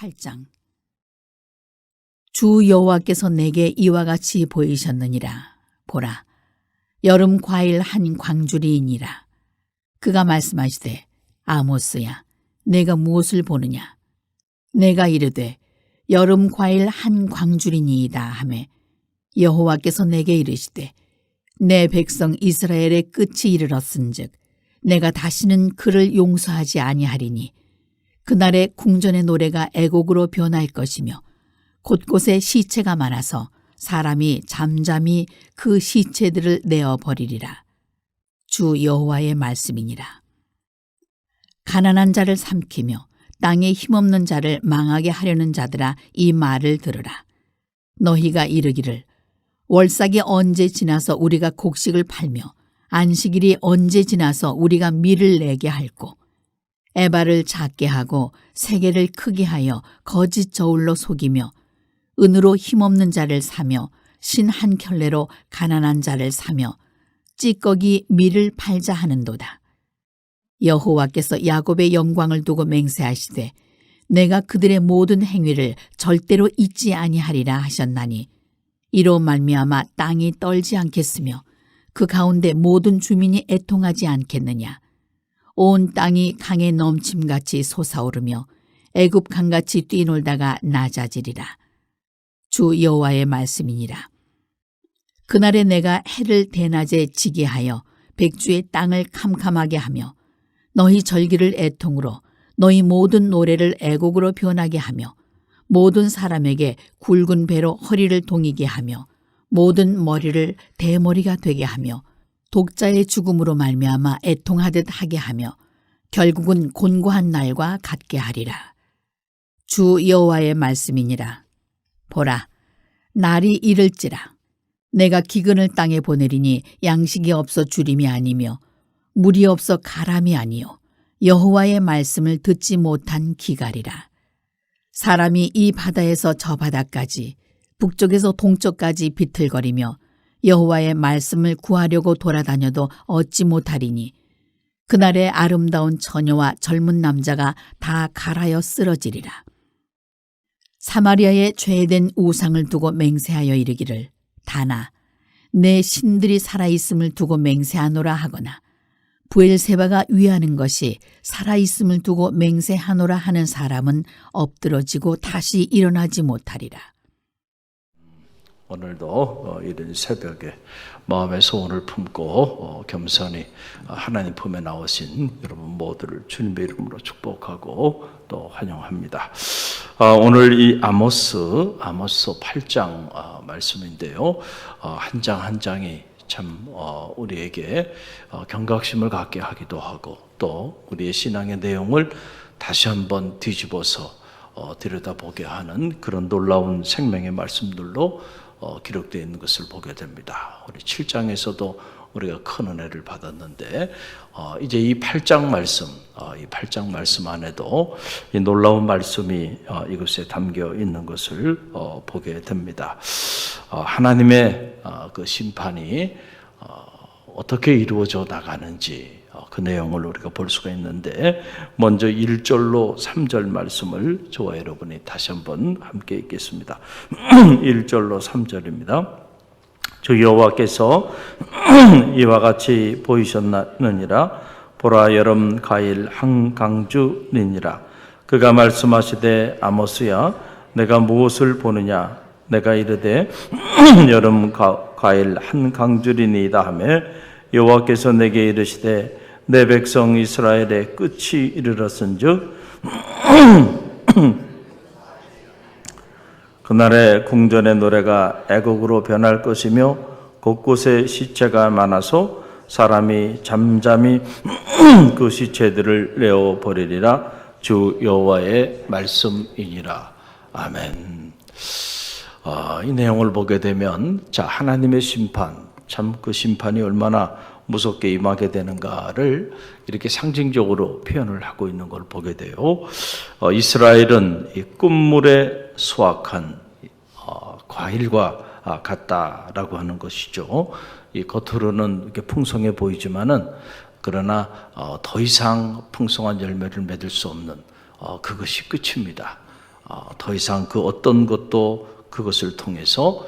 8장. 주 여호와께서 내게 이와 같이 보이셨느니라. 보라, 여름 과일 한 광주리이니라. 그가 말씀하시되, 아모스야, 내가 무엇을 보느냐? 내가 이르되, 여름 과일 한 광주리니이다 하매, 여호와께서 내게 이르시되, 내 백성 이스라엘의 끝이 이르렀은즉 내가 다시는 그를 용서하지 아니하리니 그날의 궁전의 노래가 애곡으로 변할 것이며 곳곳에 시체가 많아서 사람이 잠잠히 그 시체들을 내어버리리라. 주 여호와의 말씀이니라. 가난한 자를 삼키며 땅에 힘없는 자를 망하게 하려는 자들아, 이 말을 들으라. 너희가 이르기를, 월삭이 언제 지나서 우리가 곡식을 팔며 안식일이 언제 지나서 우리가 밀을 내게 할꼬. 에바를 작게 하고 세계를 크게 하여 거짓 저울로 속이며 은으로 힘없는 자를 사며 신 한 켤레로 가난한 자를 사며 찌꺼기 밀을 팔자 하는도다. 여호와께서 야곱의 영광을 두고 맹세하시되 내가 그들의 모든 행위를 절대로 잊지 아니하리라 하셨나니 이로 말미암아 땅이 떨지 않겠으며 그 가운데 모든 주민이 애통하지 않겠느냐. 온 땅이 강에 넘침같이 솟아오르며 애굽 강같이 뛰놀다가 낮아지리라. 주 여호와의 말씀이니라. 그날에 내가 해를 대낮에 지게 하여 백주의 땅을 캄캄하게 하며 너희 절기를 애통으로 너희 모든 노래를 애곡으로 변하게 하며 모든 사람에게 굵은 배로 허리를 동이게 하며 모든 머리를 대머리가 되게 하며 독자의 죽음으로 말미암아 애통하듯 하게 하며 결국은 곤고한 날과 같게 하리라. 주 여호와의 말씀이니라. 보라, 날이 이를지라. 내가 기근을 땅에 보내리니 양식이 없어 주림이 아니며 물이 없어 가람이 아니요 여호와의 말씀을 듣지 못한 기갈이라. 사람이 이 바다에서 저 바다까지 북쪽에서 동쪽까지 비틀거리며 여호와의 말씀을 구하려고 돌아다녀도 얻지 못하리니 그날에 아름다운 처녀와 젊은 남자가 다 갈아여 쓰러지리라. 사마리아의 죄된 우상을 두고 맹세하여 이르기를, 다나 내 신들이 살아있음을 두고 맹세하노라 하거나 부엘세바가 위하는 것이 살아있음을 두고 맹세하노라 하는 사람은 엎드러지고 다시 일어나지 못하리라. 오늘도 이른 새벽에 마음의 소원을 품고 겸손히 하나님 품에 나오신 여러분 모두를 주님의 이름으로 축복하고 또 환영합니다. 오늘 이 아모스 8장 말씀인데요. 한 장 한 장이 참 우리에게 경각심을 갖게 하기도 하고 또 우리의 신앙의 내용을 다시 한번 뒤집어서 들여다보게 하는 그런 놀라운 생명의 말씀들로 기록되어 있는 것을 보게 됩니다. 우리 7장에서도 우리가 큰 은혜를 받았는데 이제 이 8장 말씀 안에도 이 놀라운 말씀이 이곳에 담겨 있는 것을 보게 됩니다. 하나님의 그 심판이 어떻게 이루어져 나가는지 그 내용을 우리가 볼 수가 있는데 먼저 1절로 3절 말씀을 저와 여러분이 다시 한번 함께 읽겠습니다. 1절로 3절입니다. 주 여호와께서 이와 같이 보이셨느니라. 보라, 여름 과일 한 강주니니라. 그가 말씀하시되, 아모스야, 내가 무엇을 보느냐? 내가 이르되 여름 과일 한 강주리니이다 하매 여호와께서 내게 이르시되 내 백성 이스라엘의 끝이 이르렀은즉 그날에 궁전의 노래가 애곡으로 변할 것이며 곳곳에 시체가 많아서 사람이 잠잠히 그 시체들을 내어버리리라. 주 여호와의 말씀이니라. 아멘. 이 내용을 보게 되면 하나님의 심판, 참 그 심판이 얼마나 무섭게 임하게 되는가를 이렇게 상징적으로 표현을 하고 있는 걸 보게 돼요. 이스라엘은 이 끝물에 수확한 과일과 같다라고 하는 것이죠. 이 겉으로는 이렇게 풍성해 보이지만은 그러나 더 이상 풍성한 열매를 맺을 수 없는 그것이 끝입니다. 더 이상 그 어떤 것도 그것을 통해서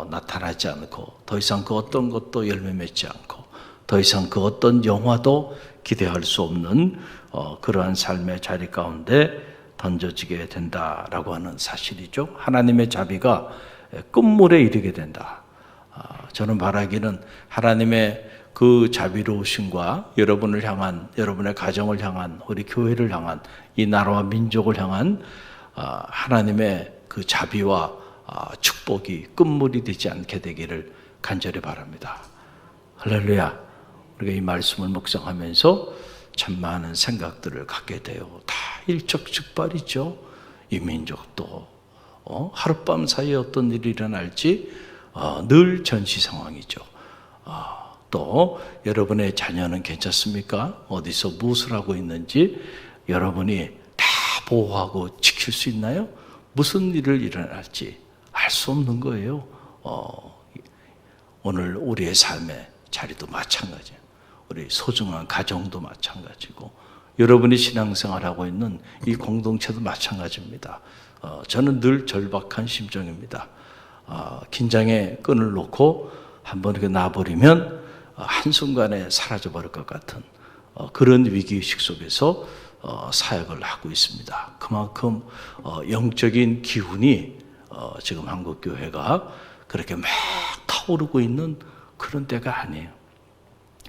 나타나지 않고, 더 이상 그 어떤 것도 열매 맺지 않고, 더 이상 그 어떤 영화도 기대할 수 없는 그러한 삶의 자리 가운데 던져지게 된다라고 하는 사실이죠. 하나님의 자비가 끝물에 이르게 된다. 저는 바라기는 하나님의 그 자비로우심과 여러분을 향한, 여러분의 가정을 향한, 우리 교회를 향한, 이 나라와 민족을 향한 하나님의 그 자비와 축복이 끝물이 되지 않게 되기를 간절히 바랍니다. 할렐루야. 우리가 이 말씀을 묵상하면서 참 많은 생각들을 갖게 돼요. 다 일촉즉발이죠. 이 민족도 하룻밤 사이에 어떤 일이 일어날지 늘 전시 상황이죠. 또 여러분의 자녀는 괜찮습니까? 어디서 무엇을 하고 있는지 여러분이 다 보호하고 지킬 수 있나요? 무슨 일을 일어날지 알 수 없는 거예요. 오늘 우리의 삶의 자리도 마찬가지예요. 우리 소중한 가정도 마찬가지고, 여러분이 신앙생활하고 있는 이 공동체도 마찬가지입니다. 저는 늘 절박한 심정입니다. 긴장의 끈을 놓고 한번 이렇게 놔버리면 한순간에 사라져버릴 것 같은 그런 위기의식 속에서 사역을 하고 있습니다. 그만큼 영적인 기운이 지금 한국교회가 그렇게 막 타오르고 있는 그런 때가 아니에요.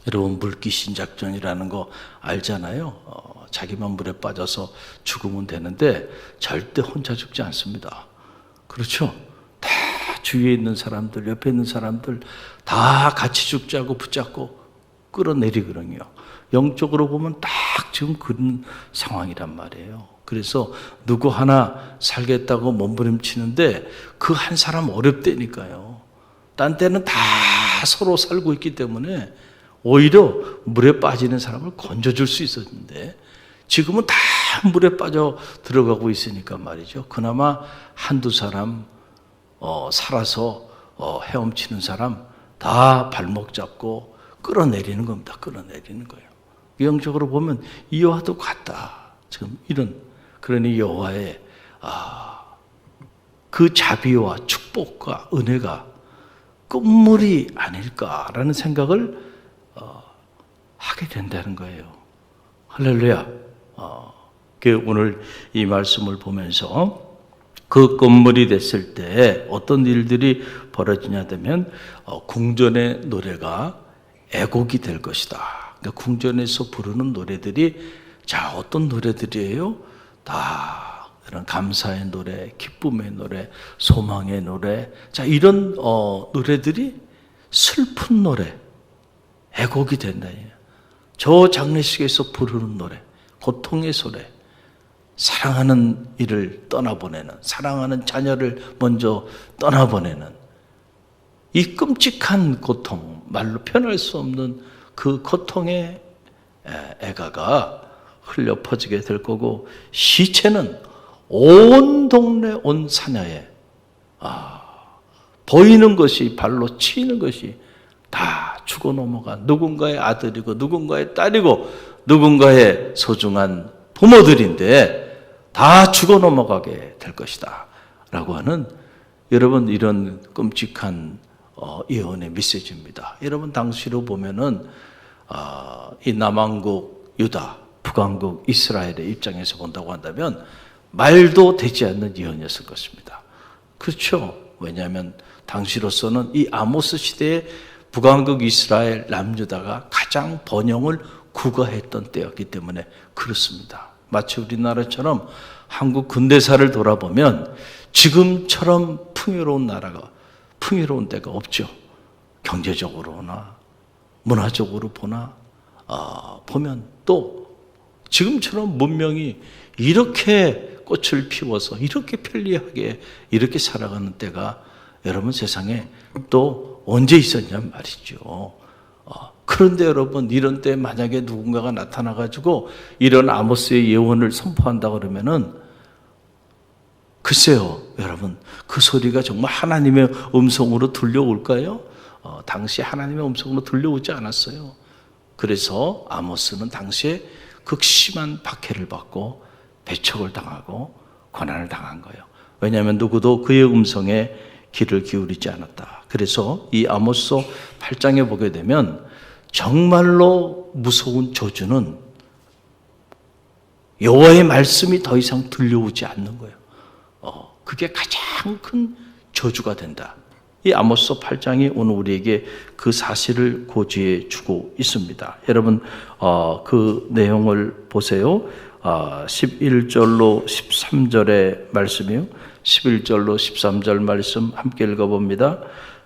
여러분, 물귀신작전이라는 거 알잖아요. 자기만 물에 빠져서 죽으면 되는데 절대 혼자 죽지 않습니다. 그렇죠? 다 주위에 있는 사람들, 옆에 있는 사람들 다 같이 죽자고 붙잡고 끌어내리거든요. 영적으로 보면 딱 지금 그런 상황이란 말이에요. 그래서 누구 하나 살겠다고 몸부림치는데 그 한 사람 어렵다니까요. 딴 때는 다 서로 살고 있기 때문에 오히려 물에 빠지는 사람을 건져줄 수 있었는데 지금은 다 물에 빠져 들어가고 있으니까 말이죠. 그나마 한두 사람 살아서 헤엄치는 사람 다 발목 잡고 끌어내리는 겁니다. 끌어내리는 거예요. 영적으로 보면 이와도 같다. 지금 그러니 여호와의 그 자비와 축복과 은혜가 끝물이 아닐까라는 생각을 하게 된다는 거예요. 할렐루야. 오늘 이 말씀을 보면서 그 끝물이 됐을 때 어떤 일들이 벌어지냐 되면 궁전의 노래가 애곡이 될 것이다. 그러니까 궁전에서 부르는 노래들이 어떤 노래들이에요? 다 이런 감사의 노래, 기쁨의 노래, 소망의 노래. 이런 노래들이 슬픈 노래, 애곡이 된다. 저 장례식에서 부르는 노래, 고통의 소리, 사랑하는 이를 떠나보내는, 사랑하는 자녀를 먼저 떠나보내는 이 끔찍한 고통, 말로 표현할 수 없는 그 고통의 애가가 흘려 퍼지게 될 거고, 시체는 온 동네 온 사냐에 보이는 것이, 발로 치이는 것이 다 죽어 넘어간 누군가의 아들이고 누군가의 딸이고 누군가의 소중한 부모들인데 다 죽어 넘어가게 될 것이다 라고 하는, 여러분, 이런 끔찍한 예언의 메시지입니다. 여러분, 당시로 보면은 이 남왕국 유다, 북왕국 이스라엘의 입장에서 본다고 한다면 말도 되지 않는 예언이었을 것입니다. 그렇죠? 왜냐하면 당시로서는 이 아모스 시대에 북왕국 이스라엘 남유다가 가장 번영을 구가했던 때였기 때문에 그렇습니다. 마치 우리나라처럼 한국 근대사를 돌아보면 지금처럼 풍요로운 때가 없죠. 경제적으로나 문화적으로 보면 또 지금처럼 문명이 이렇게 꽃을 피워서 이렇게 편리하게 이렇게 살아가는 때가 여러분 세상에 또 언제 있었냔 말이죠. 그런데 여러분, 이런 때 만약에 누군가가 나타나가지고 이런 아모스의 예언을 선포한다 그러면은 글쎄요, 여러분, 그 소리가 정말 하나님의 음성으로 들려올까요? 당시 하나님의 음성으로 들려오지 않았어요. 그래서 아모스는 당시에 극심한 박해를 받고 배척을 당하고 고난을 당한 거예요. 왜냐하면 누구도 그의 음성에 귀를 기울이지 않았다. 그래서 이 아모스 8장에 보게 되면 정말로 무서운 저주는 여호와의 말씀이 더 이상 들려오지 않는 거예요. 그게 가장 큰 저주가 된다. 이 아모스 8장이 오늘 우리에게 그 사실을 고지해 주고 있습니다. 여러분 그 내용을 보세요. 11절로 13절의 말씀이요. 11절로 13절 말씀 함께 읽어봅니다.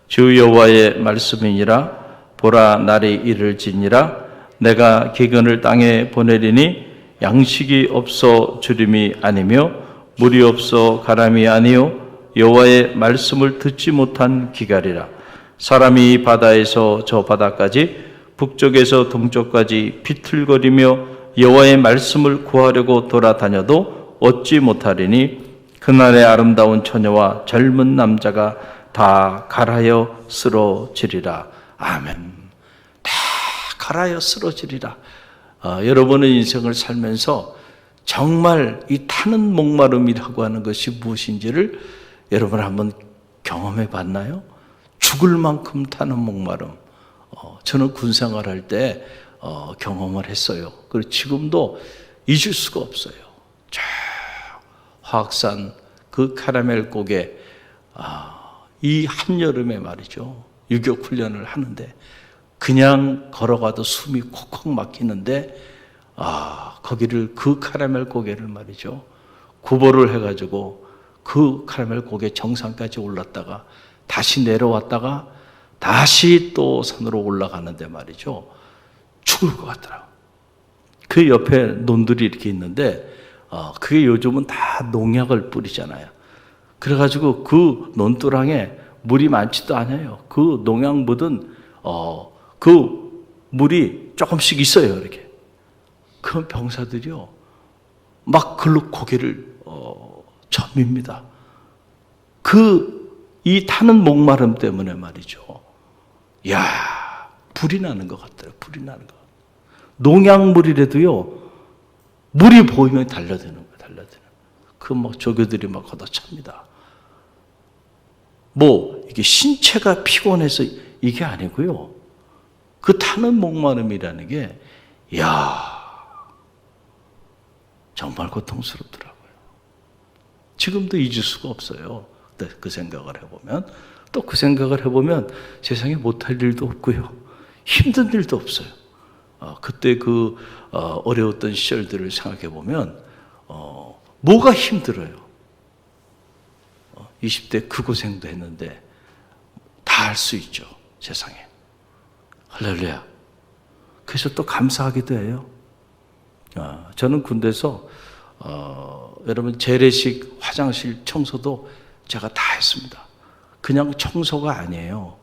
주 여호와의 말씀이니라. 보라, 날이 이를지니라. 내가 기근을 땅에 보내리니 양식이 없어 주림이 아니며 물이 없어 가람이 아니요 여호와의 말씀을 듣지 못한 기갈이라. 사람이 바다에서 저 바다까지 북쪽에서 동쪽까지 비틀거리며 여호와의 말씀을 구하려고 돌아다녀도 얻지 못하리니 그날의 아름다운 처녀와 젊은 남자가 다 갈하여 쓰러지리라. 아멘. 다 갈하여 쓰러지리라. 여러분의 인생을 살면서 정말 이 타는 목마름이라고 하는 것이 무엇인지를 여러분 한번 경험해 봤나요? 죽을 만큼 타는 목마름. 저는 군 생활할 때 경험을 했어요. 그리고 지금도 잊을 수가 없어요. 저 화학산 그 카라멜 곡에 이 한여름에 말이죠. 유격 훈련을 하는데 그냥 걸어가도 숨이 콕콕 막히는데 거기를 그 카라멜 고개를 말이죠. 구보를 해가지고 그 카라멜 고개 정상까지 올랐다가 다시 내려왔다가 다시 또 산으로 올라가는데 말이죠. 죽을 것 같더라고요. 그 옆에 논들이 이렇게 있는데 그게 요즘은 다 농약을 뿌리잖아요. 그래가지고 그 논두랑에 물이 많지도 않아요. 그 농약 묻은 그 물이 조금씩 있어요. 이렇게. 그 병사들이요. 막 글로 고개를 점입니다. 이 타는 목마름 때문에 말이죠. 불이 나는 것 같더라고요. 불이 나는 것. 농약물이라도요. 물이 보이면 달려드는 거예요. 달려드는. 막 조교들이 막 걷어찹니다. 이게 신체가 피곤해서 이게 아니고요. 그 타는 목마름이라는 게, 정말 고통스럽더라고요. 지금도 잊을 수가 없어요. 그 생각을 해보면. 또 그 생각을 해보면 세상에 못할 일도 없고요. 힘든 일도 없어요. 그때 그 어려웠던 시절들을 생각해보면, 뭐가 힘들어요? 20대 그 고생도 했는데 다 할 수 있죠. 세상에. 할렐루야. 그래서 또 감사하기도 해요. 저는 군대에서 여러분 재래식 화장실 청소도 제가 다 했습니다. 그냥 청소가 아니에요.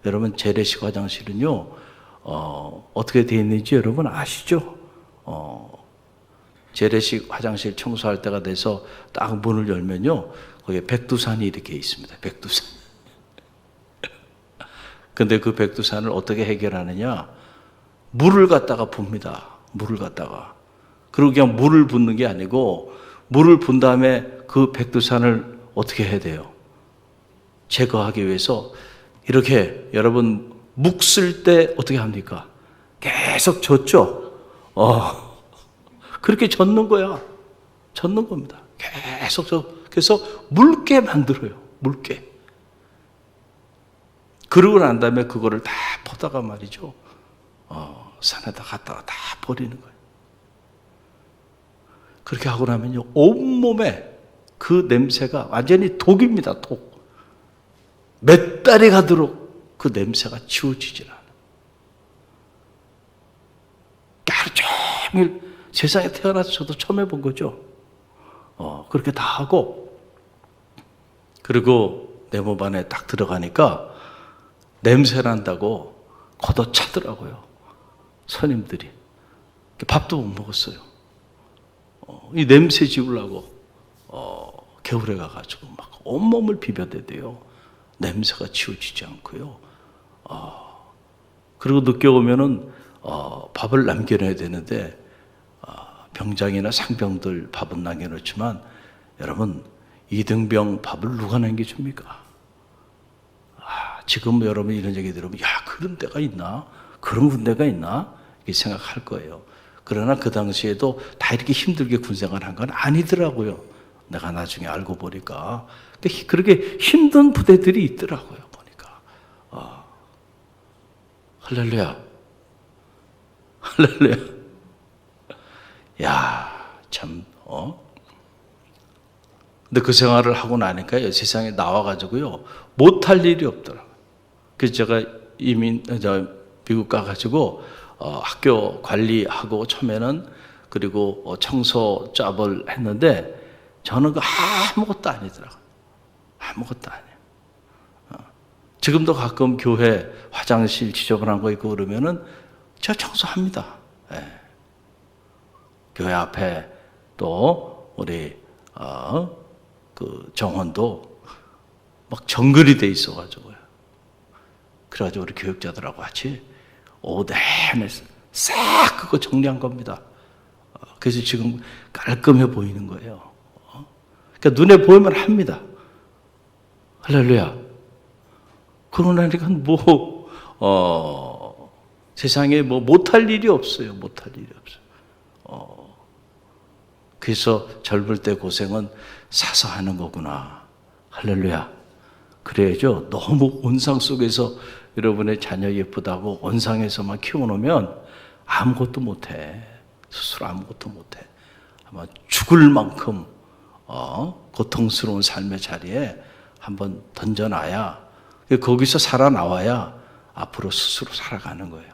여러분 재래식 화장실은요 어떻게 되어 있는지 여러분 아시죠? 재래식 화장실 청소할 때가 돼서 딱 문을 열면요 거기에 백두산이 이렇게 있습니다. 백두산. 근데 그 백두산을 어떻게 해결하느냐? 물을 갖다가 붓니다. 물을 갖다가. 그리고 그냥 물을 붓는 게 아니고 물을 분 다음에 그 백두산을 어떻게 해야 돼요? 제거하기 위해서 이렇게 여러분 묵 쓸 때 어떻게 합니까? 계속 젓죠? 그렇게 젓는 거야. 젓는 겁니다. 계속 그래서 묽게 만들어요. 묽게. 그러고 난 다음에 그거를 다 퍼다가 말이죠. 산에다 갖다가 다 버리는 거예요. 그렇게 하고 나면요. 온몸에 그 냄새가 완전히 독입니다. 독. 몇 달이 가도록 그 냄새가 지워지질 않아요. 하루 종일 세상에 태어나서 저도 처음 해본 거죠. 그렇게 다 하고 그리고 내 몸 안에 딱 들어가니까 냄새 난다고 걷어차더라고요. 선임들이. 밥도 못 먹었어요. 이 냄새 지우려고 겨울에 가가지고 막 온몸을 비벼대대요. 냄새가 지워지지 않고요. 그리고 늦게 오면은 밥을 남겨놔야 되는데 병장이나 상병들 밥은 남겨놓지만 여러분, 이등병 밥을 누가 남겨줍니까? 지금 여러분 이런 얘기 들으면, 야, 그런 데가 있나? 그런 군대가 있나? 이렇게 생각할 거예요. 그러나 그 당시에도 다 이렇게 힘들게 군생활 한 건 아니더라고요. 내가 나중에 알고 보니까. 그렇게 힘든 부대들이 있더라고요, 보니까. 할렐루야. 할렐루야. 야, 참, 근데 그 생활을 하고 나니까요, 세상에 나와가지고요, 못할 일이 없더라고요. 그래서 제가 미국 가가지고, 학교 관리하고 처음에는, 그리고 청소 잡을 했는데, 저는 아무것도 아니더라고요. 아무것도 아니에요. 지금도 가끔 교회 화장실 지저분한 거 있고 그러면은 제가 청소합니다. 예. 교회 앞에 또 우리 그 정원도 막 정글이 돼 있어가지고요. 그래가지고 우리 교육자들하고 같이 오후 내내 싹 그거 정리한 겁니다. 그래서 지금 깔끔해 보이는 거예요. 그러니까 눈에 보이면 합니다. 할렐루야. 그러나니까 세상에 못할 일이 없어요. 못할 일이 없어요. 그래서 젊을 때 고생은 사서 하는 거구나. 할렐루야. 그래야죠. 너무 온상 속에서 여러분의 자녀 예쁘다고 온상에서만 키워놓으면 아무것도 못해. 스스로 아무것도 못해. 아마 죽을 만큼 고통스러운 삶의 자리에 한번 던져놔야, 거기서 살아나와야 앞으로 스스로 살아가는 거예요.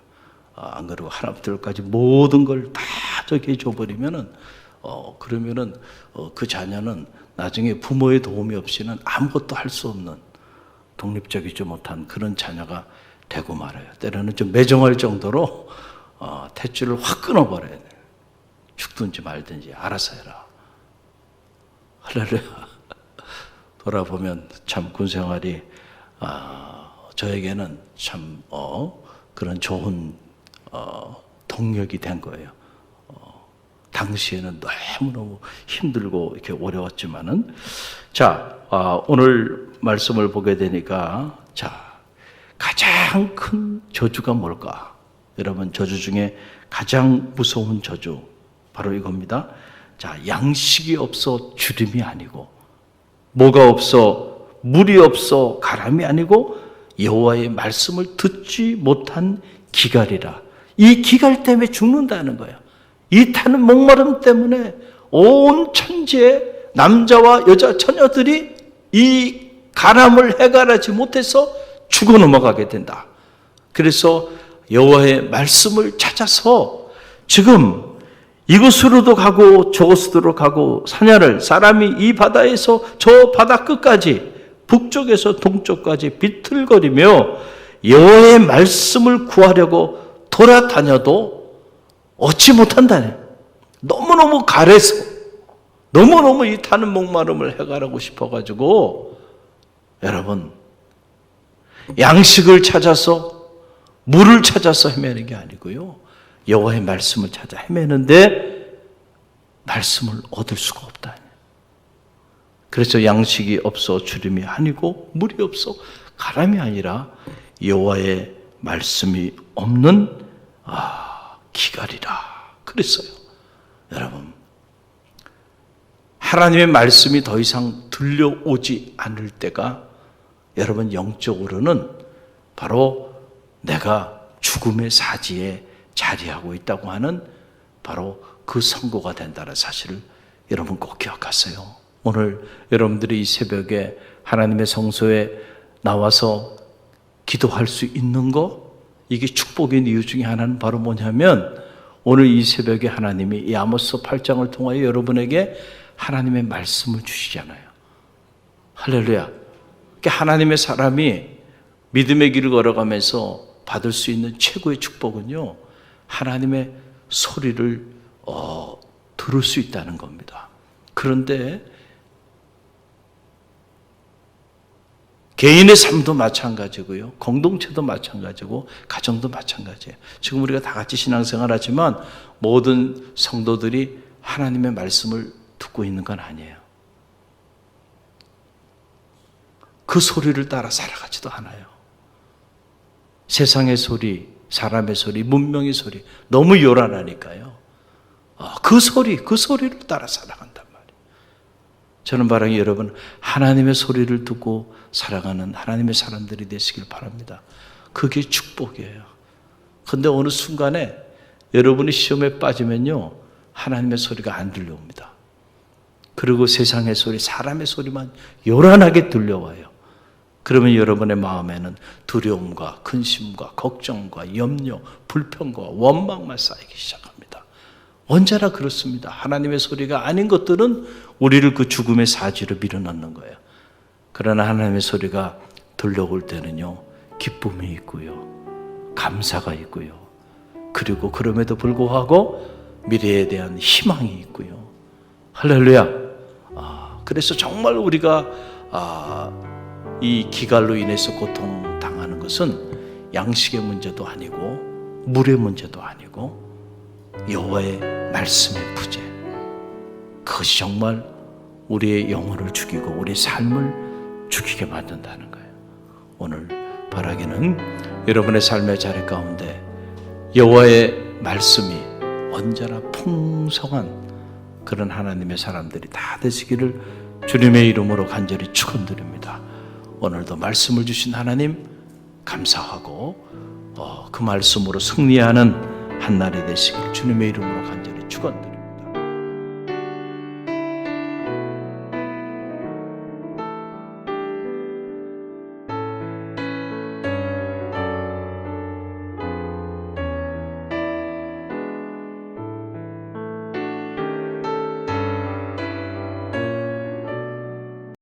안 그러고 하나님들까지 모든 걸 다 저기 해줘버리면은, 그러면은 그 자녀는 나중에 부모의 도움이 없이는 아무것도 할 수 없는, 독립적이지 못한 그런 자녀가 되고 말아요. 때로는 좀 매정할 정도로 탯줄을 확 끊어버려야 돼요. 죽든지 말든지 알아서 해라. 할렐루야. 돌아보면 참 군생활이 저에게는 참 그런 좋은 동력이 된 거예요. 당시에는 너무너무 힘들고 이렇게 어려웠지만은, 자, 오늘 말씀을 보게 되니까, 자, 가장 큰 저주가 뭘까? 여러분, 저주 중에 가장 무서운 저주 바로 이겁니다. 자, 양식이 없어 주림이 아니고, 뭐가 없어 물이 없어 가람이 아니고, 여호와의 말씀을 듣지 못한 기갈이라. 이 기갈 때문에 죽는다는 거예요. 이 타는 목마름 때문에 온 천지의 남자와 여자 처녀들이 이 가람을 해결하지 못해서 죽어 넘어가게 된다. 그래서 여호와의 말씀을 찾아서 지금 이곳으로도 가고 저곳으로 가고 사람이 이 바다에서 저 바다 끝까지, 북쪽에서 동쪽까지 비틀거리며 여호와의 말씀을 구하려고 돌아다녀도 얻지 못한다네. 너무너무 가래서, 너무너무 이 타는 목마름을 해결하고 싶어가지고, 여러분, 양식을 찾아서 물을 찾아서 헤매는 게 아니고요, 여호와의 말씀을 찾아 헤매는데 말씀을 얻을 수가 없다. 그래서 양식이 없어 주림이 아니고 물이 없어 가람이 아니라 여호와의 말씀이 없는 기갈이라 그랬어요. 여러분, 하나님의 말씀이 더 이상 들려오지 않을 때가, 여러분, 영적으로는 바로 내가 죽음의 사지에 자리하고 있다고 하는 바로 그 선고가 된다는 사실을 여러분 꼭 기억하세요. 오늘 여러분들이 이 새벽에 하나님의 성소에 나와서 기도할 수 있는 거, 이게 축복인 이유 중에 하나는 바로 뭐냐면, 오늘 이 새벽에 하나님이 이 아모스 8장을 통하여 여러분에게 하나님의 말씀을 주시잖아요. 할렐루야. 그러니까 하나님의 사람이 믿음의 길을 걸어가면서 받을 수 있는 최고의 축복은요, 하나님의 소리를 들을 수 있다는 겁니다. 그런데 개인의 삶도 마찬가지고요, 공동체도 마찬가지고, 가정도 마찬가지예요. 지금 우리가 다 같이 신앙생활 하지만 모든 성도들이 하나님의 말씀을 듣고 있는 건 아니에요. 그 소리를 따라 살아가지도 않아요. 세상의 소리, 사람의 소리, 문명의 소리 너무 요란하니까요. 그 소리를 따라 살아간단 말이에요. 저는 바라기 여러분 하나님의 소리를 듣고 살아가는 하나님의 사람들이 되시길 바랍니다. 그게 축복이에요. 그런데 어느 순간에 여러분이 시험에 빠지면요, 하나님의 소리가 안 들려옵니다. 그리고 세상의 소리, 사람의 소리만 요란하게 들려와요. 그러면 여러분의 마음에는 두려움과 근심과 걱정과 염려, 불평과 원망만 쌓이기 시작합니다. 언제나 그렇습니다. 하나님의 소리가 아닌 것들은 우리를 그 죽음의 사지로 밀어넣는 거예요. 그러나 하나님의 소리가 들려올 때는요, 기쁨이 있고요, 감사가 있고요, 그리고 그럼에도 불구하고 미래에 대한 희망이 있고요. 할렐루야. 그래서 정말 우리가 이 기갈로 인해서 고통당하는 것은 양식의 문제도 아니고 물의 문제도 아니고 여호와의 말씀의 부재, 그것이 정말 우리의 영혼을 죽이고 우리의 삶을 죽이게 만든다는 거예요. 오늘 바라기는 여러분의 삶의 자리 가운데 여호와의 말씀이 언제나 풍성한 그런 하나님의 사람들이 다 되시기를 주님의 이름으로 간절히 축원드립니다. 오늘도 말씀을 주신 하나님 감사하고 그 말씀으로 승리하는 한날이 되시기를 주님의 이름으로 간절히 축원드립니다.